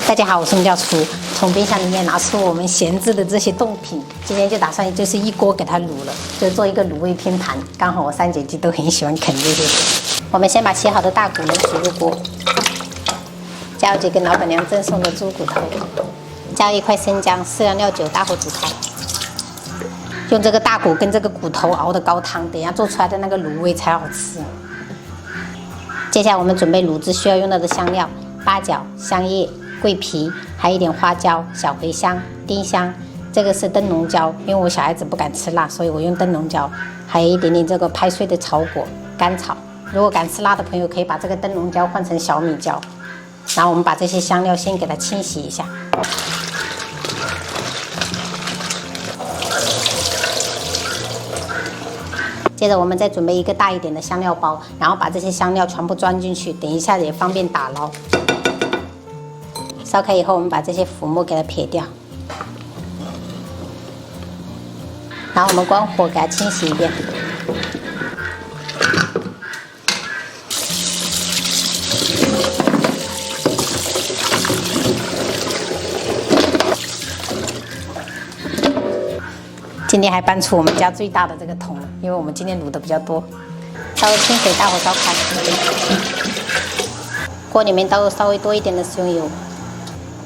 大家好，我是教厨，从冰箱里面拿出我们闲置的这些冻品，今天就打算就是一锅给它卤了，就做一个卤味拼盘。刚好我三姐弟都很喜欢啃这些。我们先把切好的大骨冷水入锅，加入几根老板娘赠送的猪骨头，加入一块生姜，4两料酒，大火煮开。用这个大骨跟这个骨头熬的高汤，等一下做出来的那个卤味才好吃。接下来我们准备卤汁需要用到的香料：八角、香叶、桂皮，还有一点花椒、小茴香、丁香。这个是灯笼椒，因为我小孩子不敢吃辣，所以我用灯笼椒。还有一点点这个拍碎的草果、甘草。如果敢吃辣的朋友，可以把这个灯笼椒换成小米椒。然后我们把这些香料先给它清洗一下。接着我们再准备一个大一点的香料包，然后把这些香料全部装进去，等一下也方便打捞。烧开以后，我们把这些浮沫给它撇掉，然后我们关火给它清洗一遍。今天还搬出我们家最大的这个桶了，因为我们今天卤的比较多。烧热清水，大火烧开，锅里面倒稍微多一点的食用油，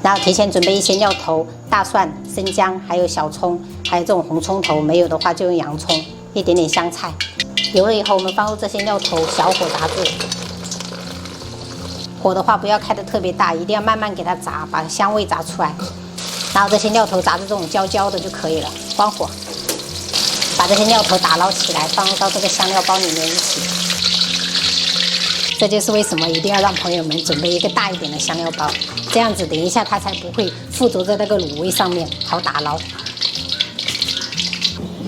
然后提前准备一些料头、大蒜、生姜，还有小葱，还有这种红葱头，没有的话就用洋葱，一点点香菜。油了以后，我们放入这些料头，小火炸制。火的话不要开得特别大，一定要慢慢给它炸，把香味炸出来。然后这些料头炸至这种焦焦的就可以了，关火。把这些料头打捞起来，放入到这个香料包里面一起。这就是为什么一定要让朋友们准备一个大一点的香料包，这样子等一下它才不会附着在那个卤味上面，好打捞。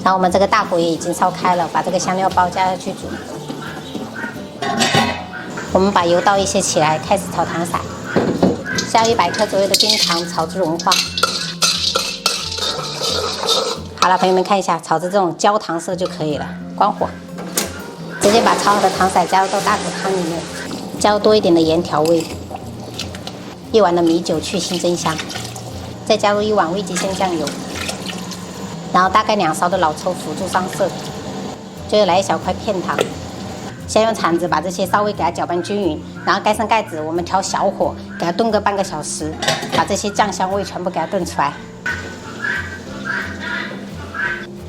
然后我们这个大火也已经烧开了，把这个香料包加下去煮。我们把油倒一些起来，开始炒糖色，加入100克左右的冰糖，炒至融化。好了，朋友们看一下，炒至这种焦糖色就可以了，关火。直接把炒好的糖色加入到大骨汤里面，加入多一点的盐调味，1碗的米酒去腥增香，再加入1碗味极鲜酱油，然后大概2勺的老抽辅助上色，最后来1小块片糖。先用铲子把这些稍微给它搅拌均匀，然后盖上盖子，我们调小火给它炖个半个小时，把这些酱香味全部给它炖出来。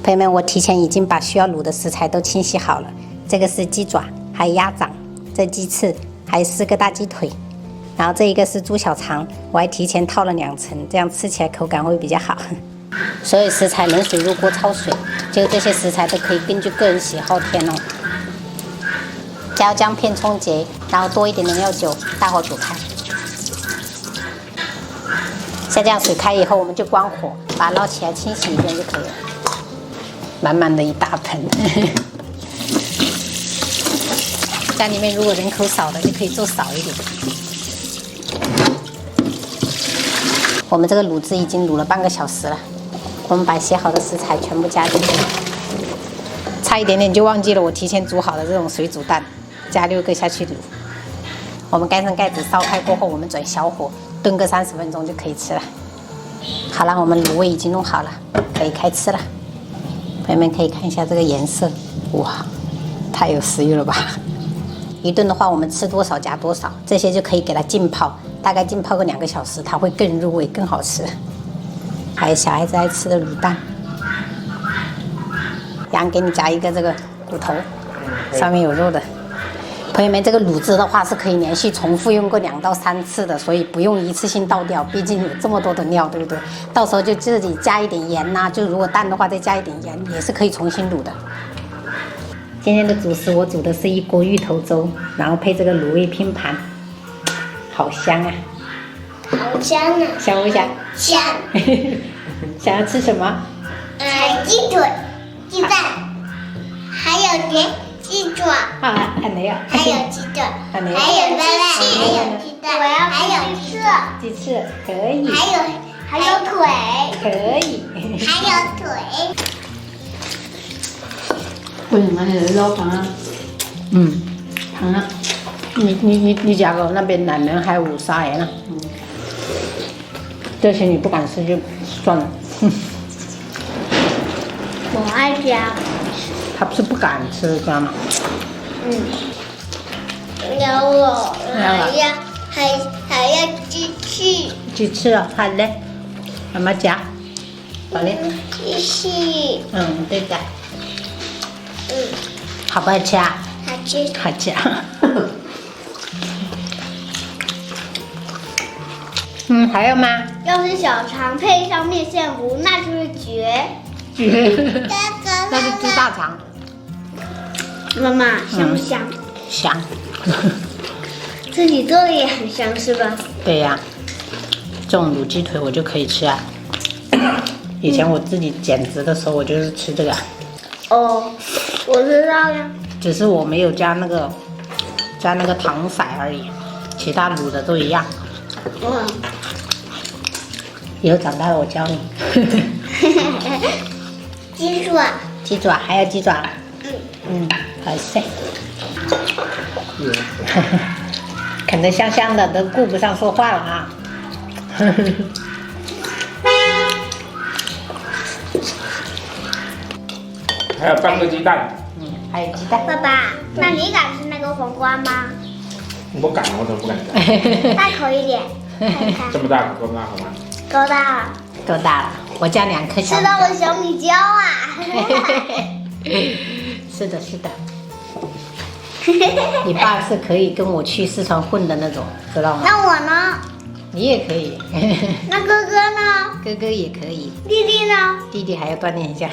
朋友们，我提前已经把需要卤的食材都清洗好了。这个是鸡爪，还有鸭掌，这鸡翅，还有4个大鸡腿，然后这一个是猪小肠，我还提前套了2层，这样吃起来口感会比较好。所有食材冷水入锅焯水，就这些食材都可以根据个人喜好添哦。加入姜片、葱节，然后多一点的料酒，大火煮开。下降水开以后，我们就关火，把它捞起来清洗一遍就可以了。满满的一大盆。家里面如果人口少的，就可以做少一点。我们这个卤汁已经卤了半个小时了，我们把洗好的食材全部加进去。差一点点就忘记了我提前煮好的这种水煮蛋，加6个下去卤。我们盖上盖子，烧开过后，我们转小火炖个30分钟就可以吃了。好了，我们卤味已经弄好了，可以开吃了。朋友们可以看一下这个颜色，哇，太有食欲了吧！一顿的话，我们吃多少加多少，这些就可以给它浸泡，大概浸泡个2个小时，它会更入味，更好吃。还有小孩子爱吃的卤蛋，羊给你夹一个这个骨头，上面有肉的。朋友们，这个卤汁的话是可以连续重复用过2到3次的，所以不用一次性倒掉，毕竟有这么多的料，对不对？到时候就自己加一点盐呐，就如果淡的话再加一点盐，也是可以重新卤的。今天的主食我煮的是一锅芋头粥，然后配这个卤味拼盘，好香啊！好香啊！香不香？香。想要吃什么？鸡腿、鸡蛋，还有点鸡爪。啊，还没有。还有鸡腿，还没有。还有蛋，还有鸡蛋，还有鸡翅。鸡翅可以。还有腿。可以。还有腿。为什么还有肉糖啊？糖啊！你家个那边男人还有5杀人呢。这些你不敢吃就算了。我爱加。他不是不敢吃，知道吗？有我还要鸡翅。鸡翅哦，好嘞，妈妈夹。好嘞。鸡翅。对的。好不好吃啊？好吃。好吃。还有吗？要是小肠配上面线糊，那就是绝。那是猪大肠。妈妈香不香？香。自己做的也很香是吧？对呀，这种卤鸡腿我就可以吃啊。以前我自己减脂的时候，我就是吃这个。哦，我知道呀。只是我没有加那个糖色而已，其他卤的都一样。以后长大了我教你。鸡爪。鸡爪还有鸡爪。好吃。啃得香香的，都顾不上说话了啊。还有半个鸡蛋。还有鸡蛋。爸爸，那你敢吃那个黄瓜吗？我敢，我怎么不敢吃？大口一点，看看。这么大够大好吗？够大了。够大了，我加2颗小米椒。吃到我小米椒啊！是的，是的。你爸是可以跟我去四川混的那种，知道吗？那我呢？你也可以。那哥哥呢？哥哥也可以。弟弟呢？弟弟还要锻炼一下。